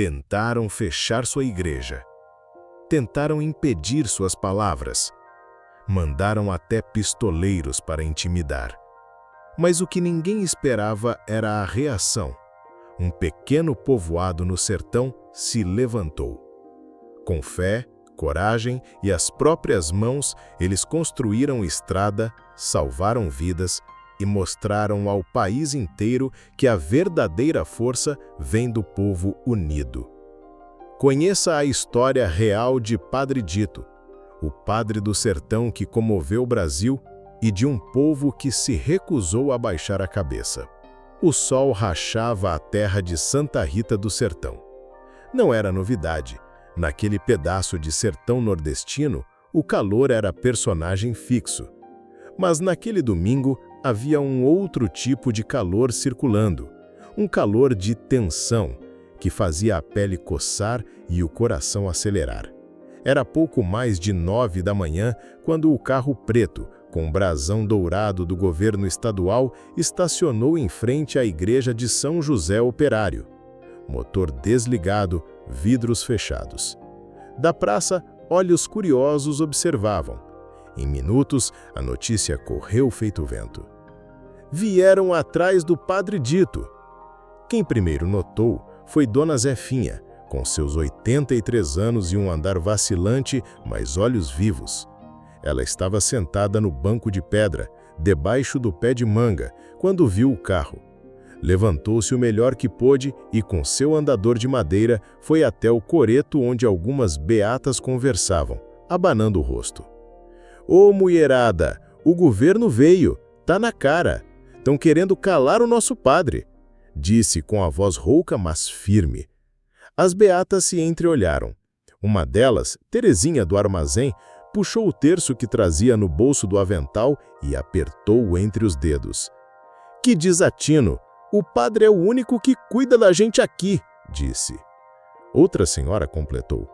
Tentaram fechar sua igreja. Tentaram impedir suas palavras. Mandaram até pistoleiros para intimidar. Mas o que ninguém esperava era a reação. Um pequeno povoado no sertão se levantou. Com fé, coragem e as próprias mãos, eles construíram estrada, salvaram vidas e mostraram ao país inteiro que a verdadeira força vem do povo unido. Conheça a história real de Padre Dito, o padre do sertão que comoveu o Brasil e de um povo que se recusou a baixar a cabeça. O sol rachava a terra de Santa Rita do Sertão. Não era novidade. Naquele pedaço de sertão nordestino, o calor era personagem fixo. Mas naquele domingo havia um outro tipo de calor circulando, um calor de tensão, que fazia a pele coçar e o coração acelerar. Era pouco mais de 9 da manhã quando o carro preto, com brasão dourado do governo estadual, estacionou em frente à igreja de São José Operário. Motor desligado, vidros fechados. Da praça, olhos curiosos observavam. Em minutos, a notícia correu feito vento. Vieram atrás do Padre Dito. Quem primeiro notou foi Dona Zefinha, com seus 83 anos e um andar vacilante, mas olhos vivos. Ela estava sentada no banco de pedra, debaixo do pé de manga, quando viu o carro. Levantou-se o melhor que pôde e, com seu andador de madeira, foi até o coreto onde algumas beatas conversavam, abanando o rosto. Ô mulherada, o governo veio, tá na cara. Tão querendo calar o nosso padre, disse com a voz rouca, mas firme. As beatas se entreolharam. Uma delas, Terezinha do armazém, puxou o terço que trazia no bolso do avental e apertou-o entre os dedos. Que desatino! O padre é o único que cuida da gente aqui, disse. Outra senhora completou.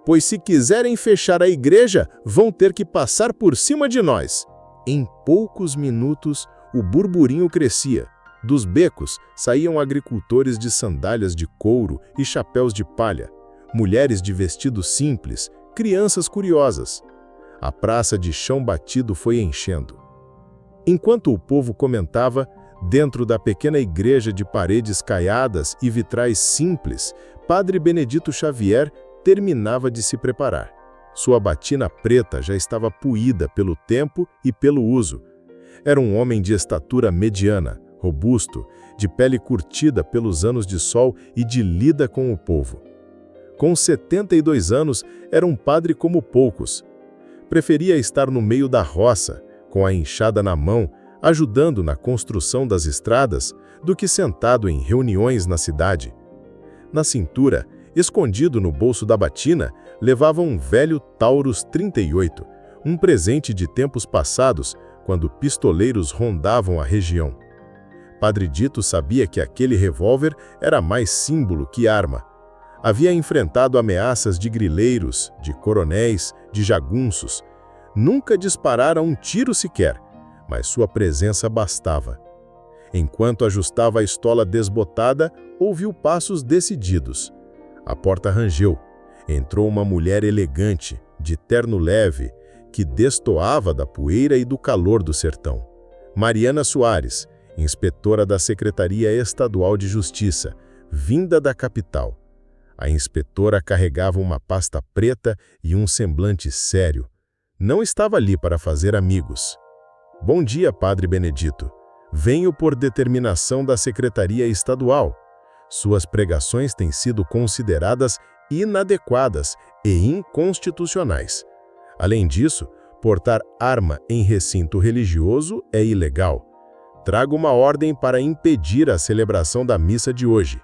Pois se quiserem fechar a igreja, vão ter que passar por cima de nós. Em poucos minutos, o burburinho crescia. Dos becos saíam agricultores de sandálias de couro e chapéus de palha, mulheres de vestido simples, crianças curiosas. A praça de chão batido foi enchendo. Enquanto o povo comentava, dentro da pequena igreja de paredes caiadas e vitrais simples, Padre Benedito Xavier terminava de se preparar. Sua batina preta já estava puída pelo tempo e pelo uso. Era um homem de estatura mediana, robusto, de pele curtida pelos anos de sol e de lida com o povo. Com 72 anos, era um padre como poucos. Preferia estar no meio da roça, com a enxada na mão, ajudando na construção das estradas, do que sentado em reuniões na cidade. Na cintura, escondido no bolso da batina, levava um velho Taurus 38, um presente de tempos passados, quando pistoleiros rondavam a região. Padre Dito sabia que aquele revólver era mais símbolo que arma. Havia enfrentado ameaças de grileiros, de coronéis, de jagunços. Nunca disparara um tiro sequer, mas sua presença bastava. Enquanto ajustava a estola desbotada, ouviu passos decididos. A porta rangeu. Entrou uma mulher elegante, de terno leve, que destoava da poeira e do calor do sertão. Mariana Soares, inspetora da Secretaria Estadual de Justiça, vinda da capital. A inspetora carregava uma pasta preta e um semblante sério. Não estava ali para fazer amigos. Bom dia, Padre Benedito. Venho por determinação da Secretaria Estadual. Suas pregações têm sido consideradas inadequadas e inconstitucionais. Além disso, portar arma em recinto religioso é ilegal. Trago uma ordem para impedir a celebração da missa de hoje.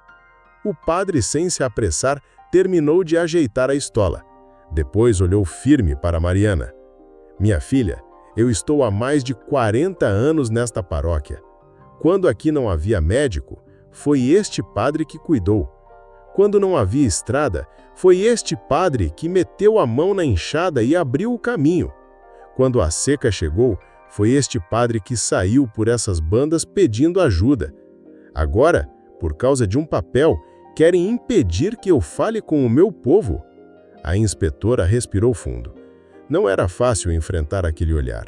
O padre, sem se apressar, terminou de ajeitar a estola. Depois olhou firme para Mariana. Minha filha, eu estou há mais de 40 anos nesta paróquia. Quando aqui não havia médico, foi este padre que cuidou. Quando não havia estrada, foi este padre que meteu a mão na enxada e abriu o caminho. Quando a seca chegou, foi este padre que saiu por essas bandas pedindo ajuda. Agora, por causa de um papel, querem impedir que eu fale com o meu povo? A inspetora respirou fundo. Não era fácil enfrentar aquele olhar.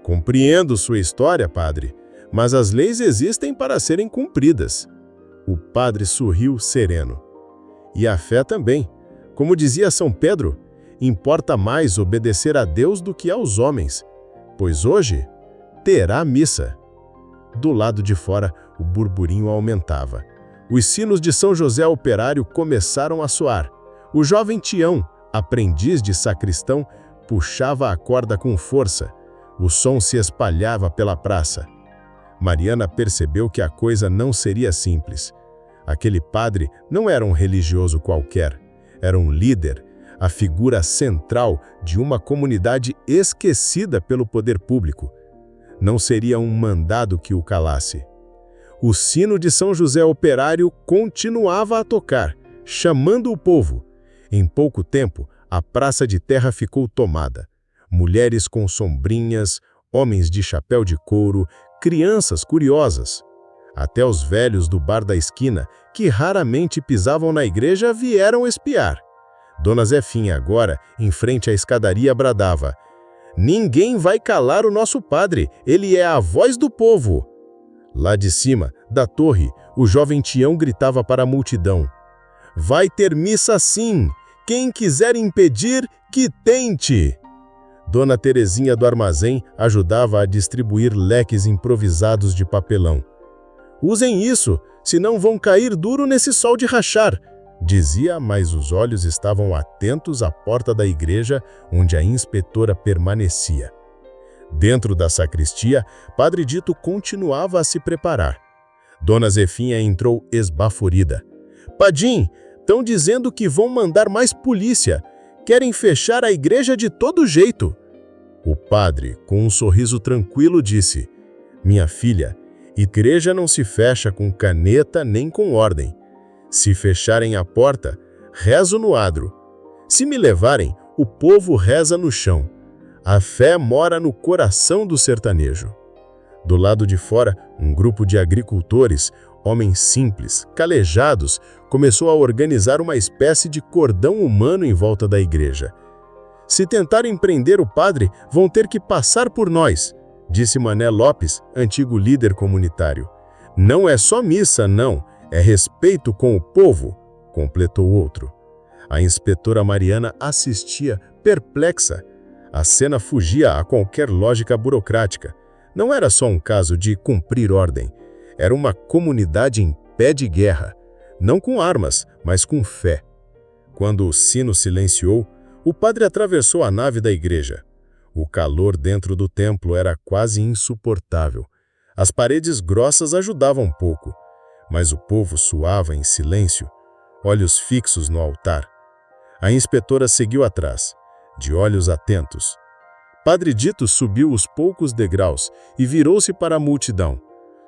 Compreendo sua história, padre, mas as leis existem para serem cumpridas. O padre sorriu sereno. E a fé também. Como dizia São Pedro, importa mais obedecer a Deus do que aos homens, pois hoje terá missa. Do lado de fora, o burburinho aumentava. Os sinos de São José Operário começaram a soar. O jovem Tião, aprendiz de sacristão, puxava a corda com força. O som se espalhava pela praça. Mariana percebeu que a coisa não seria simples. Aquele padre não era um religioso qualquer. Era um líder, a figura central de uma comunidade esquecida pelo poder público. Não seria um mandado que o calasse. O sino de São José Operário continuava a tocar, chamando o povo. Em pouco tempo, a praça de terra ficou tomada. Mulheres com sombrinhas, homens de chapéu de couro, crianças curiosas. Até os velhos do bar da esquina, que raramente pisavam na igreja, vieram espiar. Dona Zefinha, agora, em frente à escadaria, bradava: "Ninguém vai calar o nosso padre, ele é a voz do povo." Lá de cima, da torre, o jovem Tião gritava para a multidão: "Vai ter missa sim! Quem quiser impedir, que tente!" Dona Terezinha do armazém ajudava a distribuir leques improvisados de papelão. "Usem isso, senão vão cair duro nesse sol de rachar", dizia, mas os olhos estavam atentos à porta da igreja onde a inspetora permanecia. Dentro da sacristia, Padre Dito continuava a se preparar. Dona Zefinha entrou esbaforida. "Padim, estão dizendo que vão mandar mais polícia. Querem fechar a igreja de todo jeito." O padre, com um sorriso tranquilo, disse: "Minha filha, igreja não se fecha com caneta nem com ordem. Se fecharem a porta, rezo no adro. Se me levarem, o povo reza no chão. A fé mora no coração do sertanejo." Do lado de fora, um grupo de agricultores, homens simples, calejados, começou a organizar uma espécie de cordão humano em volta da igreja. "Se tentarem prender o padre, vão ter que passar por nós", disse Mané Lopes, antigo líder comunitário. "Não é só missa, não, é respeito com o povo", completou outro. A inspetora Mariana assistia, perplexa. A cena fugia a qualquer lógica burocrática. Não era só um caso de cumprir ordem. Era uma comunidade em pé de guerra. Não com armas, mas com fé. Quando o sino silenciou, o padre atravessou a nave da igreja. O calor dentro do templo era quase insuportável. As paredes grossas ajudavam um pouco, mas o povo suava em silêncio, olhos fixos no altar. A inspetora seguiu atrás, de olhos atentos. Padre Dito subiu os poucos degraus e virou-se para a multidão.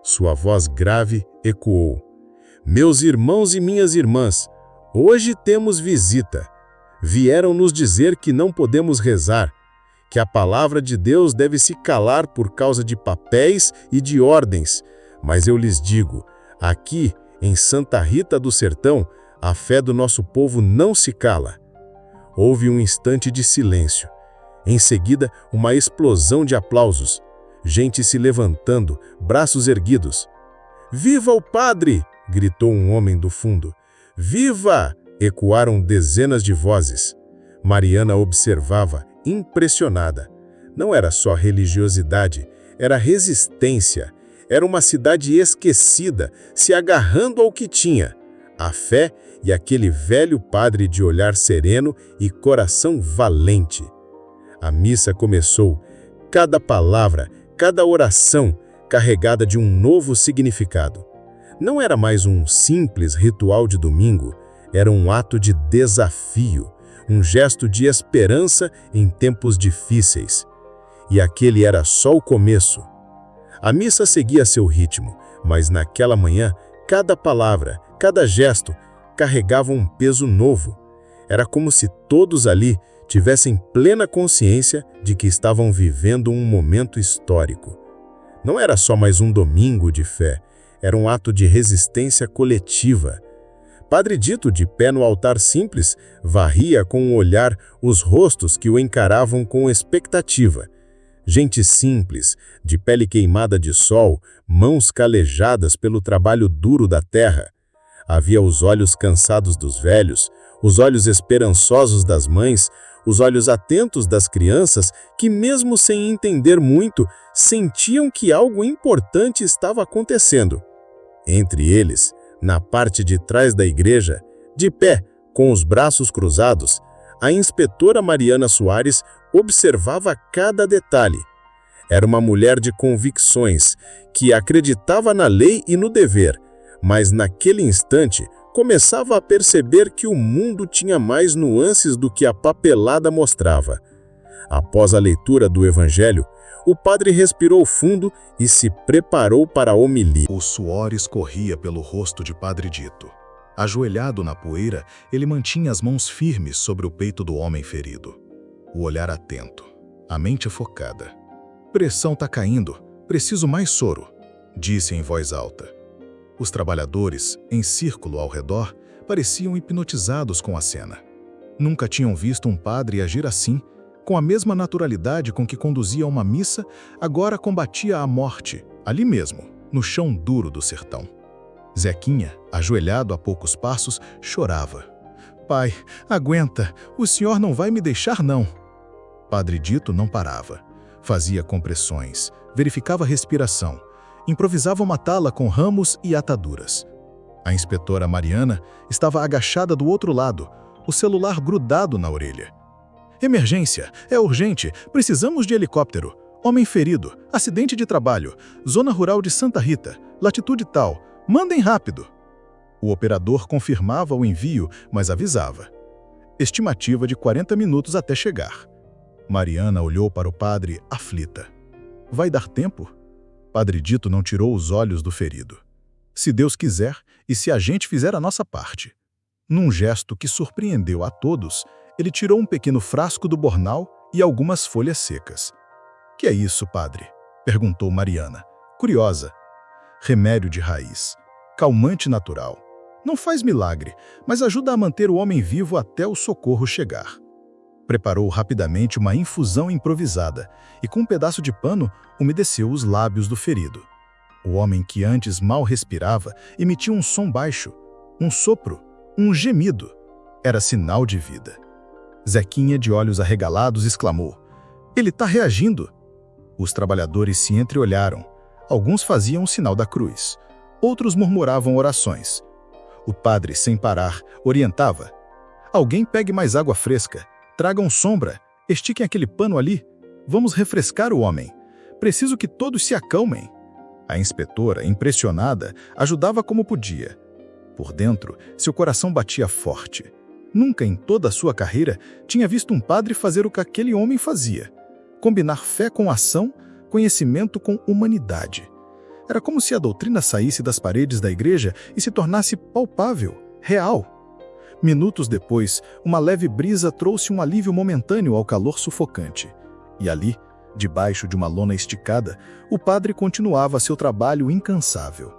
Sua voz grave ecoou: "Meus irmãos e minhas irmãs, hoje temos visita. Vieram nos dizer que não podemos rezar, que a palavra de Deus deve se calar por causa de papéis e de ordens. Mas eu lhes digo, aqui, em Santa Rita do Sertão, a fé do nosso povo não se cala." Houve um instante de silêncio. Em seguida, uma explosão de aplausos. Gente se levantando, braços erguidos. "Viva o padre!" gritou um homem do fundo. "Viva!" ecoaram dezenas de vozes. Mariana observava, impressionada. Não era só religiosidade, era resistência. Era uma cidade esquecida, se agarrando ao que tinha: a fé e aquele velho padre de olhar sereno e coração valente. A missa começou, cada palavra, cada oração carregada de um novo significado. Não era mais um simples ritual de domingo, era um ato de desafio, um gesto de esperança em tempos difíceis. E aquele era só o começo. A missa seguia seu ritmo, mas naquela manhã, cada palavra, cada gesto, carregava um peso novo. Era como se todos ali tivessem plena consciência de que estavam vivendo um momento histórico. Não era só mais um domingo de fé, era um ato de resistência coletiva. Padre Dito, de pé no altar simples, varria com o olhar os rostos que o encaravam com expectativa. Gente simples, de pele queimada de sol, mãos calejadas pelo trabalho duro da terra. Havia os olhos cansados dos velhos, os olhos esperançosos das mães, os olhos atentos das crianças que, mesmo sem entender muito, sentiam que algo importante estava acontecendo. Entre eles, na parte de trás da igreja, de pé, com os braços cruzados, a inspetora Mariana Soares observava cada detalhe. Era uma mulher de convicções, que acreditava na lei e no dever, mas naquele instante começava a perceber que o mundo tinha mais nuances do que a papelada mostrava. Após a leitura do Evangelho, o padre respirou fundo e se preparou para a homilia. O suor escorria pelo rosto de Padre Dito. Ajoelhado na poeira, ele mantinha as mãos firmes sobre o peito do homem ferido. O olhar atento, a mente focada. "Pressão tá caindo, preciso mais soro", disse em voz alta. Os trabalhadores, em círculo ao redor, pareciam hipnotizados com a cena. Nunca tinham visto um padre agir assim. Com a mesma naturalidade com que conduzia uma missa, agora combatia a morte, ali mesmo, no chão duro do sertão. Zequinha, ajoelhado a poucos passos, chorava. "Pai, aguenta, o senhor não vai me deixar não." Padre Dito não parava. Fazia compressões, verificava a respiração, improvisava uma tala com ramos e ataduras. A inspetora Mariana estava agachada do outro lado, o celular grudado na orelha. "Emergência, é urgente, precisamos de helicóptero. Homem ferido, acidente de trabalho, zona rural de Santa Rita, latitude tal, mandem rápido." O operador confirmava o envio, mas avisava. Estimativa de 40 minutos até chegar. Mariana olhou para o padre, aflita. "Vai dar tempo?" Padre Dito não tirou os olhos do ferido. "Se Deus quiser, e se a gente fizer a nossa parte." Num gesto que surpreendeu a todos, ele tirou um pequeno frasco do bornal e algumas folhas secas. "Que é isso, padre?" perguntou Mariana, curiosa. "Remédio de raiz, calmante natural. Não faz milagre, mas ajuda a manter o homem vivo até o socorro chegar." Preparou rapidamente uma infusão improvisada e, com um pedaço de pano, umedeceu os lábios do ferido. O homem, que antes mal respirava, emitia um som baixo, um sopro, um gemido. Era sinal de vida. Zequinha, de olhos arregalados, exclamou: "Ele está reagindo!" Os trabalhadores se entreolharam. Alguns faziam o sinal da cruz. Outros murmuravam orações. O padre, sem parar, orientava: "Alguém pegue mais água fresca. Tragam sombra. Estiquem aquele pano ali. Vamos refrescar o homem. Preciso que todos se acalmem." A inspetora, impressionada, ajudava como podia. Por dentro, seu coração batia forte. Nunca em toda a sua carreira tinha visto um padre fazer o que aquele homem fazia: combinar fé com ação, conhecimento com humanidade. Era como se a doutrina saísse das paredes da igreja e se tornasse palpável, real. Minutos depois, uma leve brisa trouxe um alívio momentâneo ao calor sufocante. E ali, debaixo de uma lona esticada, o padre continuava seu trabalho incansável.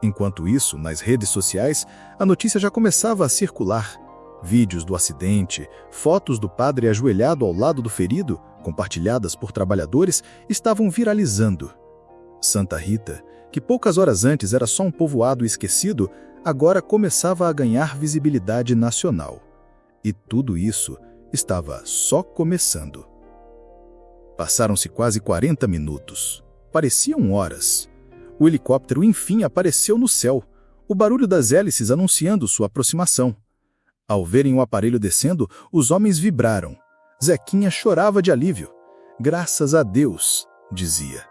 Enquanto isso, nas redes sociais, a notícia já começava a circular. Vídeos do acidente, fotos do padre ajoelhado ao lado do ferido, compartilhadas por trabalhadores, estavam viralizando. Santa Rita, que poucas horas antes era só um povoado esquecido, agora começava a ganhar visibilidade nacional. E tudo isso estava só começando. Passaram-se quase 40 minutos. Pareciam horas. O helicóptero enfim apareceu no céu, o barulho das hélices anunciando sua aproximação. Ao verem o aparelho descendo, os homens vibraram. Zequinha chorava de alívio. "Graças a Deus", dizia.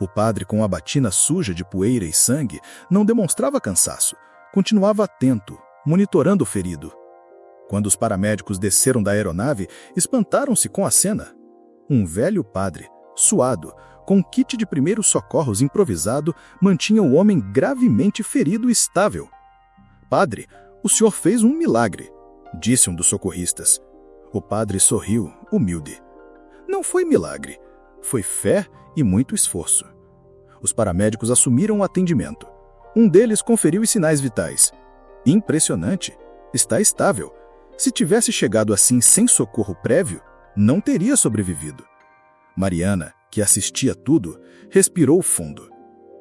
O padre, com a batina suja de poeira e sangue, não demonstrava cansaço. Continuava atento, monitorando o ferido. Quando os paramédicos desceram da aeronave, espantaram-se com a cena. Um velho padre, suado, com um kit de primeiros socorros improvisado, mantinha o homem gravemente ferido e estável. "Padre, o senhor fez um milagre", disse um dos socorristas. O padre sorriu, humilde. "Não foi milagre, foi fé e muito esforço." Os paramédicos assumiram o atendimento. Um deles conferiu os sinais vitais. Impressionante. Está estável. Se tivesse chegado assim sem socorro prévio, não teria sobrevivido. Mariana, que assistia tudo, respirou fundo.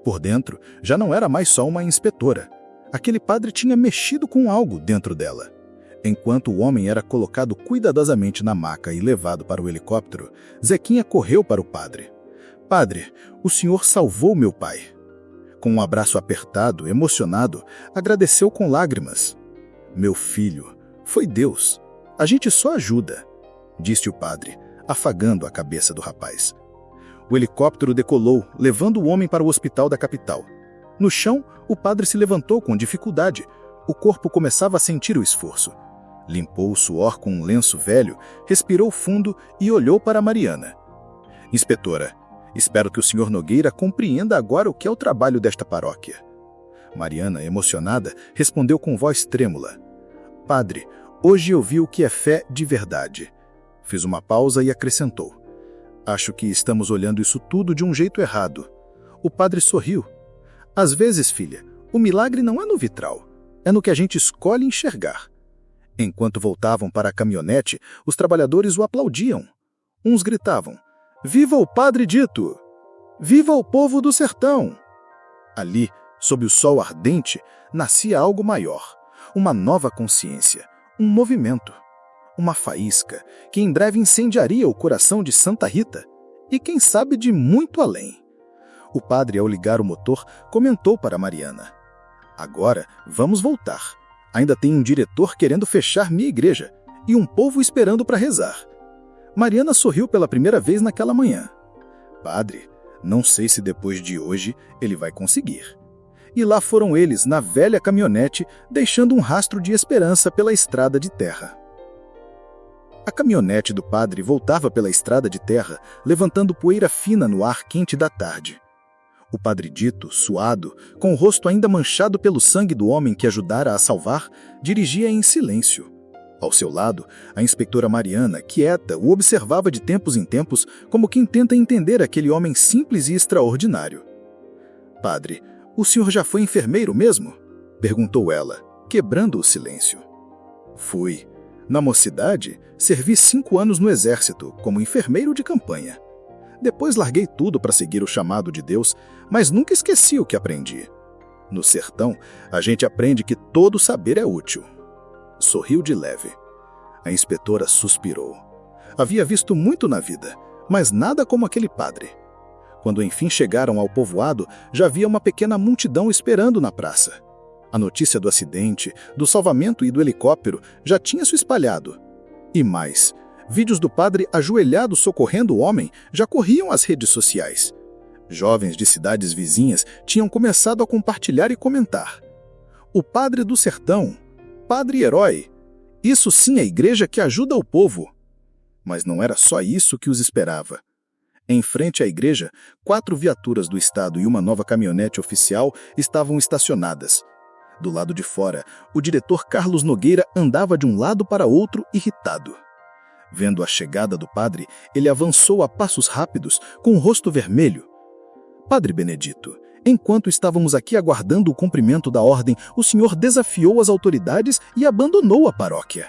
Por dentro, já não era mais só uma inspetora. Aquele padre tinha mexido com algo dentro dela. Enquanto o homem era colocado cuidadosamente na maca e levado para o helicóptero, Zequinha correu para o padre. Padre, o senhor salvou meu pai. Com um abraço apertado, emocionado, agradeceu com lágrimas. Meu filho, foi Deus. A gente só ajuda, disse o padre, afagando a cabeça do rapaz. O helicóptero decolou, levando o homem para o hospital da capital. No chão, o padre se levantou com dificuldade. O corpo começava a sentir o esforço. Limpou o suor com um lenço velho, respirou fundo e olhou para Mariana. Inspetora, espero que o senhor Nogueira compreenda agora o que é o trabalho desta paróquia. Mariana, emocionada, respondeu com voz trêmula. Padre, hoje eu vi o que é fé de verdade. Fez uma pausa e acrescentou. Acho que estamos olhando isso tudo de um jeito errado. O padre sorriu. Às vezes, filha, o milagre não é no vitral, é no que a gente escolhe enxergar. Enquanto voltavam para a caminhonete, os trabalhadores o aplaudiam. Uns gritavam, Viva o Padre Dito! Viva o povo do sertão! Ali, sob o sol ardente, nascia algo maior, uma nova consciência, um movimento, uma faísca que em breve incendiaria o coração de Santa Rita e, quem sabe, de muito além. O padre, ao ligar o motor, comentou para Mariana. Agora, vamos voltar. Ainda tem um diretor querendo fechar minha igreja e um povo esperando para rezar. Mariana sorriu pela primeira vez naquela manhã. Padre, não sei se depois de hoje ele vai conseguir. E lá foram eles, na velha caminhonete, deixando um rastro de esperança pela estrada de terra. A caminhonete do padre voltava pela estrada de terra, levantando poeira fina no ar quente da tarde. O Padre Dito, suado, com o rosto ainda manchado pelo sangue do homem que ajudara a salvar, dirigia em silêncio. Ao seu lado, a inspetora Mariana, quieta, o observava de tempos em tempos como quem tenta entender aquele homem simples e extraordinário. Padre, o senhor já foi enfermeiro mesmo? Perguntou ela, quebrando o silêncio. Fui. Na mocidade, servi 5 anos no exército, como enfermeiro de campanha. Depois larguei tudo para seguir o chamado de Deus, mas nunca esqueci o que aprendi. No sertão, a gente aprende que todo saber é útil. Sorriu de leve. A inspetora suspirou. Havia visto muito na vida, mas nada como aquele padre. Quando enfim chegaram ao povoado, já havia uma pequena multidão esperando na praça. A notícia do acidente, do salvamento e do helicóptero já tinha se espalhado. E mais, vídeos do padre ajoelhado socorrendo o homem já corriam às redes sociais. Jovens de cidades vizinhas tinham começado a compartilhar e comentar. O padre do sertão, padre herói. Isso sim é igreja que ajuda o povo. Mas não era só isso que os esperava. Em frente à igreja, 4 viaturas do estado e uma nova caminhonete oficial estavam estacionadas. Do lado de fora, o diretor Carlos Nogueira andava de um lado para outro irritado. Vendo a chegada do padre, ele avançou a passos rápidos, com o rosto vermelho. Padre Benedito, enquanto estávamos aqui aguardando o cumprimento da ordem, o senhor desafiou as autoridades e abandonou a paróquia.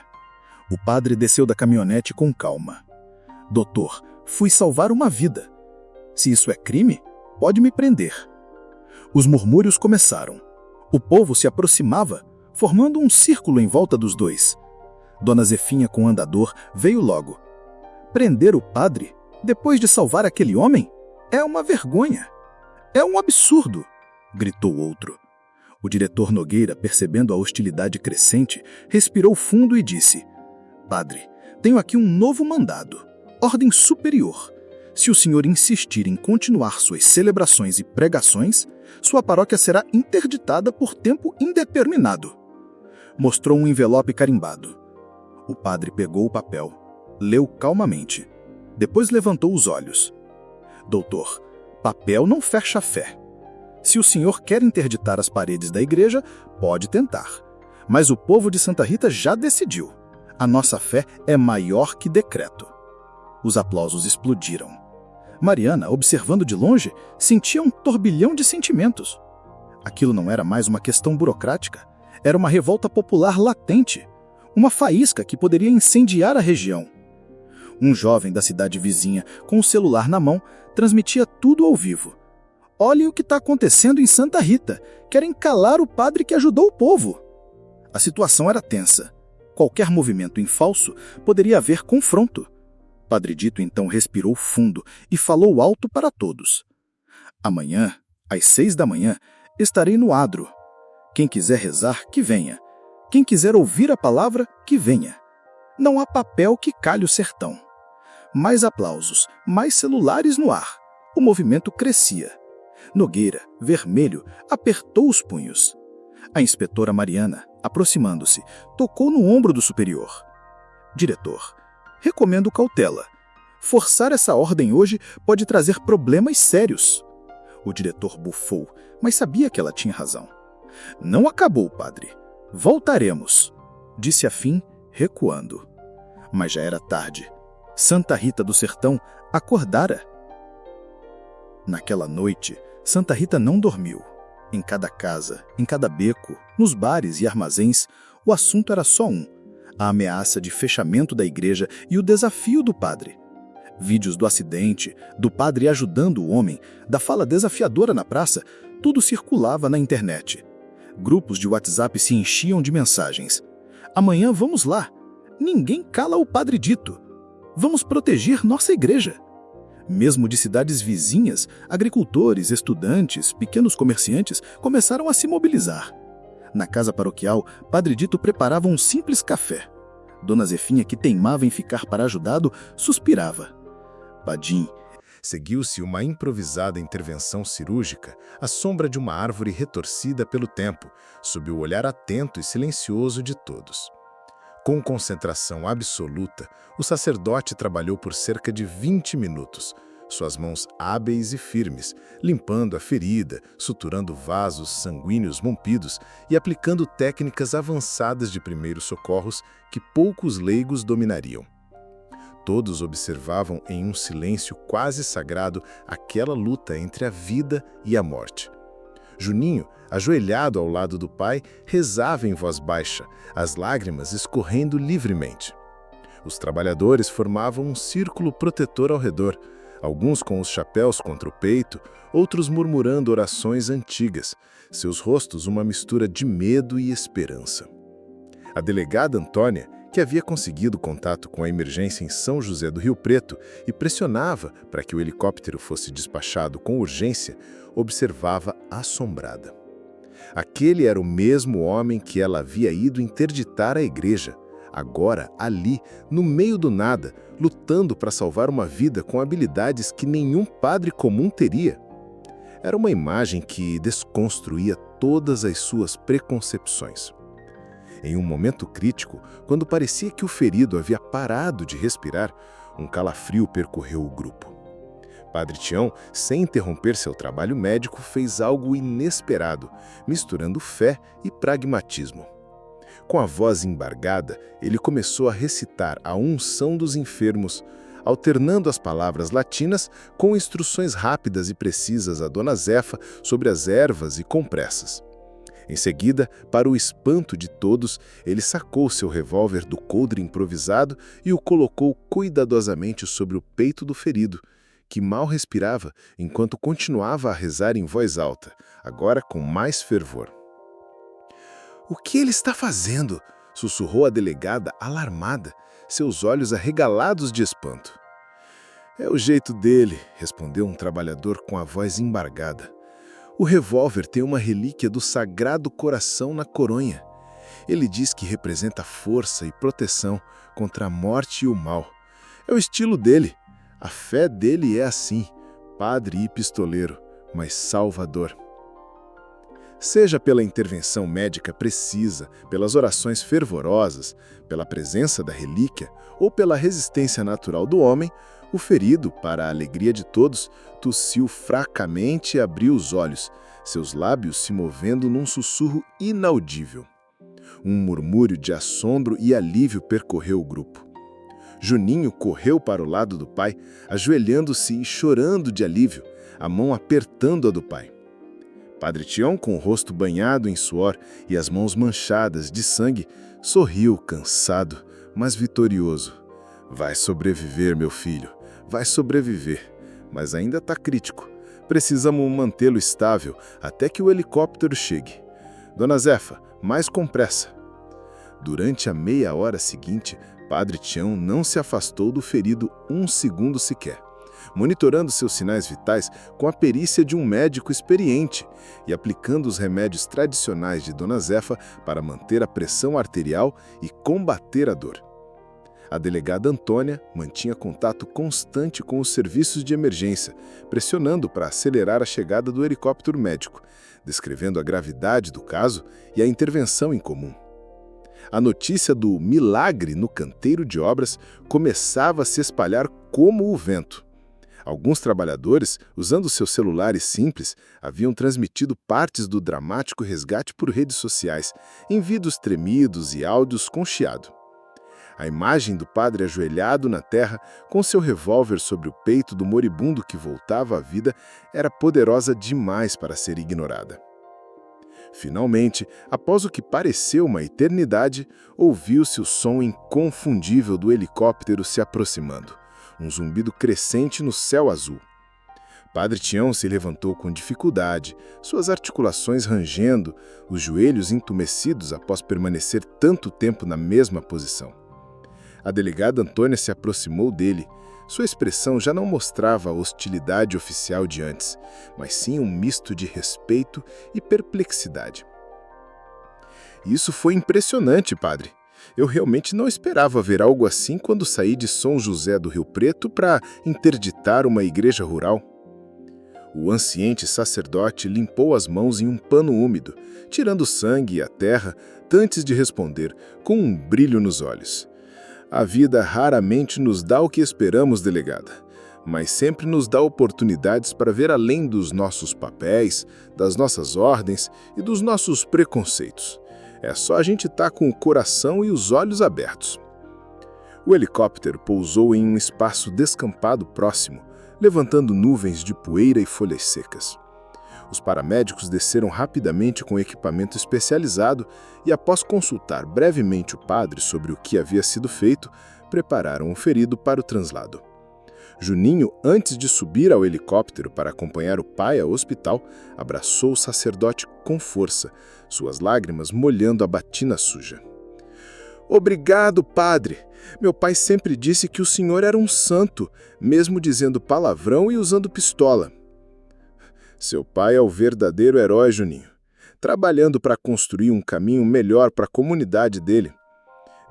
O padre desceu da caminhonete com calma. Doutor, fui salvar uma vida. Se isso é crime, pode me prender. Os murmúrios começaram. O povo se aproximava, formando um círculo em volta dos dois. Dona Zefinha, com andador, veio logo. Prender o padre, depois de salvar aquele homem? É uma vergonha. É um absurdo, gritou outro. O diretor Nogueira, percebendo a hostilidade crescente, respirou fundo e disse: Padre, tenho aqui um novo mandado. Ordem superior. Se o senhor insistir em continuar suas celebrações e pregações, sua paróquia será interditada por tempo indeterminado. Mostrou um envelope carimbado. O padre pegou o papel, leu calmamente. Depois levantou os olhos. Doutor, papel não fecha a fé. Se o senhor quer interditar as paredes da igreja, pode tentar. Mas o povo de Santa Rita já decidiu. A nossa fé é maior que decreto. Os aplausos explodiram. Mariana, observando de longe, sentia um turbilhão de sentimentos. Aquilo não era mais uma questão burocrática. Era uma revolta popular latente, uma faísca que poderia incendiar a região. Um jovem da cidade vizinha, com o celular na mão, transmitia tudo ao vivo. Olhem o que está acontecendo em Santa Rita. Querem calar o padre que ajudou o povo. A situação era tensa. Qualquer movimento em falso poderia haver confronto. Padre Dito então respirou fundo e falou alto para todos. Amanhã, às 6 da manhã, estarei no adro. Quem quiser rezar, que venha. Quem quiser ouvir a palavra, que venha. Não há papel que calhe o sertão. Mais aplausos, mais celulares no ar. O movimento crescia. Nogueira, vermelho, apertou os punhos. A inspetora Mariana, aproximando-se, tocou no ombro do superior. Diretor, recomendo cautela. Forçar essa ordem hoje pode trazer problemas sérios. O diretor bufou, mas sabia que ela tinha razão. Não acabou, padre. Voltaremos, disse a fim, recuando. Mas já era tarde. Santa Rita do Sertão acordara. Naquela noite, Santa Rita não dormiu. Em cada casa, em cada beco, nos bares e armazéns, o assunto era só um: a ameaça de fechamento da igreja e o desafio do padre. Vídeos do acidente, do padre ajudando o homem, da fala desafiadora na praça, tudo circulava na internet. Grupos de WhatsApp se enchiam de mensagens. Amanhã vamos lá. Ninguém cala o padre Dito. Vamos proteger nossa igreja. Mesmo de cidades vizinhas, agricultores, estudantes, pequenos comerciantes começaram a se mobilizar. Na casa paroquial, Padre Dito preparava um simples café. Dona Zefinha, que teimava em ficar para ajudado, suspirava. Padim. Seguiu-se uma improvisada intervenção cirúrgica à sombra de uma árvore retorcida pelo tempo, sob o olhar atento e silencioso de todos. Com concentração absoluta, o sacerdote trabalhou por cerca de 20 minutos, suas mãos hábeis e firmes, limpando a ferida, suturando vasos sanguíneos rompidos e aplicando técnicas avançadas de primeiros socorros que poucos leigos dominariam. Todos observavam em um silêncio quase sagrado aquela luta entre a vida e a morte. Juninho, ajoelhado ao lado do pai, rezava em voz baixa, as lágrimas escorrendo livremente. Os trabalhadores formavam um círculo protetor ao redor, alguns com os chapéus contra o peito, outros murmurando orações antigas, seus rostos uma mistura de medo e esperança. A delegada Antônia, que havia conseguido contato com a emergência em São José do Rio Preto e pressionava para que o helicóptero fosse despachado com urgência, observava assombrada. Aquele era o mesmo homem que ela havia ido interditar a igreja, agora ali, no meio do nada, lutando para salvar uma vida com habilidades que nenhum padre comum teria. Era uma imagem que desconstruía todas as suas preconcepções. Em um momento crítico, quando parecia que o ferido havia parado de respirar, um calafrio percorreu o grupo. Padre Tião, sem interromper seu trabalho médico, fez algo inesperado, misturando fé e pragmatismo. Com a voz embargada, ele começou a recitar a unção dos enfermos, alternando as palavras latinas com instruções rápidas e precisas a Dona Zefa sobre as ervas e compressas. Em seguida, para o espanto de todos, ele sacou seu revólver do coldre improvisado e o colocou cuidadosamente sobre o peito do ferido, que mal respirava enquanto continuava a rezar em voz alta, agora com mais fervor. "O que ele está fazendo?" sussurrou a delegada, alarmada, seus olhos arregalados de espanto. "É o jeito dele", respondeu um trabalhador com a voz embargada. "O revólver tem uma relíquia do Sagrado Coração na coronha. Ele diz que representa força e proteção contra a morte e o mal. É o estilo dele. A fé dele é assim, padre e pistoleiro, mas salvador." Seja pela intervenção médica precisa, pelas orações fervorosas, pela presença da relíquia ou pela resistência natural do homem, o ferido, para a alegria de todos, tossiu fracamente e abriu os olhos, seus lábios se movendo num sussurro inaudível. Um murmúrio de assombro e alívio percorreu o grupo. Juninho correu para o lado do pai, ajoelhando-se e chorando de alívio, a mão apertando a do pai. Padre Tião, com o rosto banhado em suor e as mãos manchadas de sangue, sorriu, cansado, mas vitorioso. Vai sobreviver, meu filho, vai sobreviver, mas ainda está crítico. Precisamos mantê-lo estável até que o helicóptero chegue. Dona Zefa, mais com pressa. Durante a meia hora seguinte, Padre Tião não se afastou do ferido um segundo sequer, monitorando seus sinais vitais com a perícia de um médico experiente e aplicando os remédios tradicionais de Dona Zefa para manter a pressão arterial e combater a dor. A delegada Antônia mantinha contato constante com os serviços de emergência, pressionando para acelerar a chegada do helicóptero médico, descrevendo a gravidade do caso e a intervenção em comum. A notícia do milagre no canteiro de obras começava a se espalhar como o vento. Alguns trabalhadores, usando seus celulares simples, haviam transmitido partes do dramático resgate por redes sociais, em vídeos tremidos e áudios com chiado. A imagem do padre ajoelhado na terra, com seu revólver sobre o peito do moribundo que voltava à vida, era poderosa demais para ser ignorada. Finalmente, após o que pareceu uma eternidade, ouviu-se o som inconfundível do helicóptero se aproximando, um zumbido crescente no céu azul. Padre Tião se levantou com dificuldade, suas articulações rangendo, os joelhos entumecidos após permanecer tanto tempo na mesma posição. A delegada Antônia se aproximou dele. Sua expressão já não mostrava a hostilidade oficial de antes, mas sim um misto de respeito e perplexidade. Isso foi impressionante, padre. Eu realmente não esperava ver algo assim quando saí de São José do Rio Preto para interditar uma igreja rural. O anciente sacerdote limpou as mãos em um pano úmido, tirando o sangue e a terra, antes de responder, com um brilho nos olhos. A vida raramente nos dá o que esperamos, delegada, mas sempre nos dá oportunidades para ver além dos nossos papéis, das nossas ordens e dos nossos preconceitos. É só a gente estar com o coração e os olhos abertos. O helicóptero pousou em um espaço descampado próximo, levantando nuvens de poeira e folhas secas. Os paramédicos desceram rapidamente com equipamento especializado e, após consultar brevemente o padre sobre o que havia sido feito, prepararam o ferido para o translado. Juninho, antes de subir ao helicóptero para acompanhar o pai ao hospital, abraçou o sacerdote com força, suas lágrimas molhando a batina suja. "Obrigado, padre! Meu pai sempre disse que o senhor era um santo, mesmo dizendo palavrão e usando pistola." Seu pai é o verdadeiro herói, Juninho, trabalhando para construir um caminho melhor para a comunidade dele.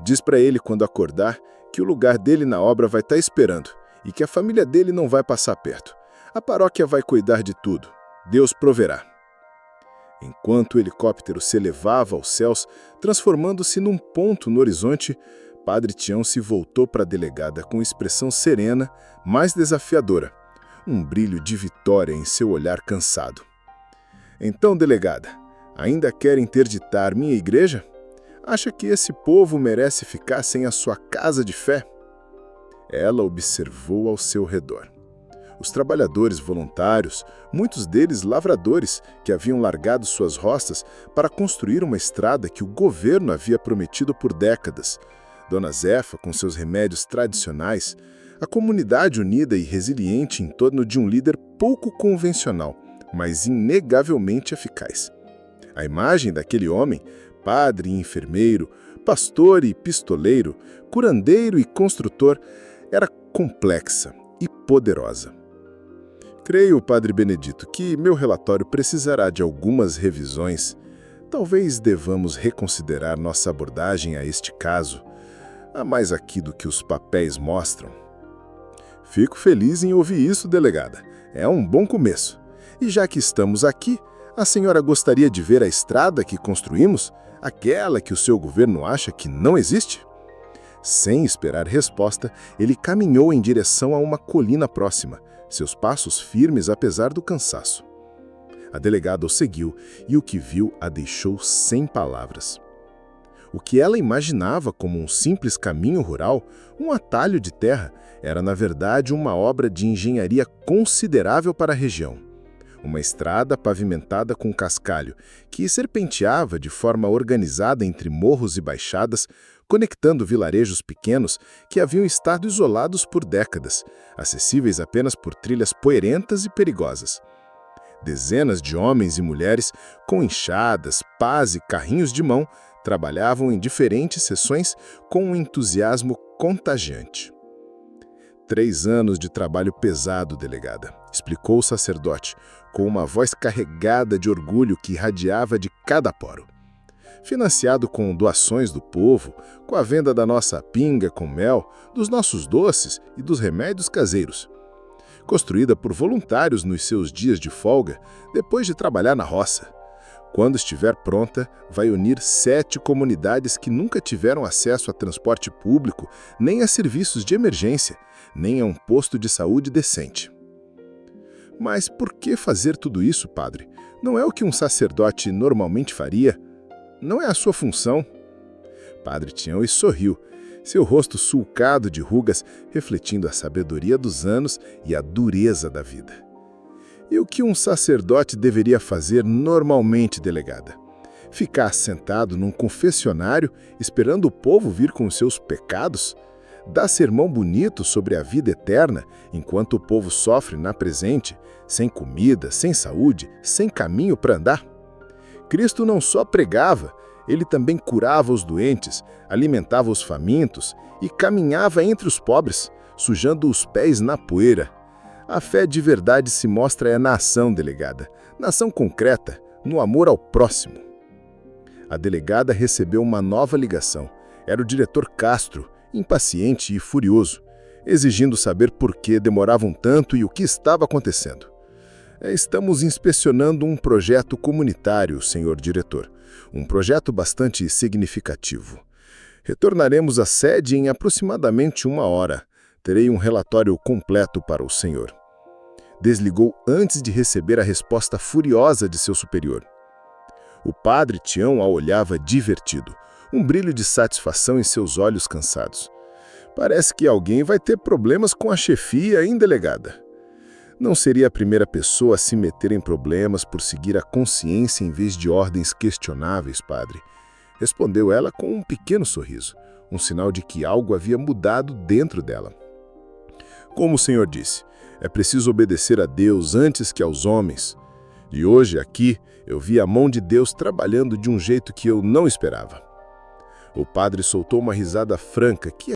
Diz para ele, quando acordar, que o lugar dele na obra vai estar esperando e que a família dele não vai passar perto. A paróquia vai cuidar de tudo. Deus proverá. Enquanto o helicóptero se elevava aos céus, transformando-se num ponto no horizonte, Padre Tião se voltou para a delegada com expressão serena, mais desafiadora, um brilho de vitória em seu olhar cansado. "Então, delegada, ainda quer interditar minha igreja? Acha que esse povo merece ficar sem a sua casa de fé?" Ela observou ao seu redor. Os trabalhadores voluntários, muitos deles lavradores, que haviam largado suas roças para construir uma estrada que o governo havia prometido por décadas. Dona Zefa, com seus remédios tradicionais, a comunidade unida e resiliente em torno de um líder pouco convencional, mas inegavelmente eficaz. A imagem daquele homem, padre e enfermeiro, pastor e pistoleiro, curandeiro e construtor, era complexa e poderosa. Creio, Padre Benedito, que meu relatório precisará de algumas revisões. Talvez devamos reconsiderar nossa abordagem a este caso. Há mais aqui do que os papéis mostram. Fico feliz em ouvir isso, delegada. É um bom começo. E já que estamos aqui, a senhora gostaria de ver a estrada que construímos? Aquela que o seu governo acha que não existe? Sem esperar resposta, ele caminhou em direção a uma colina próxima, seus passos firmes apesar do cansaço. A delegada o seguiu e o que viu a deixou sem palavras. O que ela imaginava como um simples caminho rural, um atalho de terra, era na verdade uma obra de engenharia considerável para a região. uma estrada pavimentada com cascalho, que serpenteava de forma organizada entre morros e baixadas, conectando vilarejos pequenos que haviam estado isolados por décadas, acessíveis apenas por trilhas poeirentas e perigosas. Dezenas de homens e mulheres, com enxadas, pás e carrinhos de mão, trabalhavam em diferentes seções com um entusiasmo contagiante. 3 anos de trabalho pesado, delegada, explicou o sacerdote, com uma voz carregada de orgulho que irradiava de cada poro. Financiado com doações do povo, com a venda da nossa pinga com mel, dos nossos doces e dos remédios caseiros. Construída por voluntários nos seus dias de folga, depois de trabalhar na roça. Quando estiver pronta, vai unir 7 comunidades que nunca tiveram acesso a transporte público, nem a serviços de emergência, nem a um posto de saúde decente. Mas por que fazer tudo isso, padre? Não é o que um sacerdote normalmente faria? Não é a sua função? Padre Tião sorriu, seu rosto sulcado de rugas, refletindo a sabedoria dos anos e a dureza da vida. E o que um sacerdote deveria fazer normalmente, delegada? Ficar sentado num confessionário, esperando o povo vir com os seus pecados? Dar sermão bonito sobre a vida eterna, enquanto o povo sofre na presente, sem comida, sem saúde, sem caminho para andar? Cristo não só pregava, ele também curava os doentes, alimentava os famintos e caminhava entre os pobres, sujando os pés na poeira. A fé de verdade se mostra na ação, delegada, na ação concreta, no amor ao próximo. A delegada recebeu uma nova ligação. Era o diretor Castro, impaciente e furioso, exigindo saber por que demoravam tanto e o que estava acontecendo. Estamos inspecionando um projeto comunitário, senhor diretor. Um projeto bastante significativo. Retornaremos à sede em aproximadamente 1 hora. Terei um relatório completo para o senhor. Desligou antes de receber a resposta furiosa de seu superior. O padre Tião a olhava divertido, um brilho de satisfação em seus olhos cansados. Parece que alguém vai ter problemas com a chefia, hein, delegada? Não seria a primeira pessoa a se meter em problemas por seguir a consciência em vez de ordens questionáveis, padre. Respondeu ela com um pequeno sorriso, um sinal de que algo havia mudado dentro dela. Como o senhor disse, é preciso obedecer a Deus antes que aos homens. E hoje, aqui, eu vi a mão de Deus trabalhando de um jeito que eu não esperava. O padre soltou uma risada franca que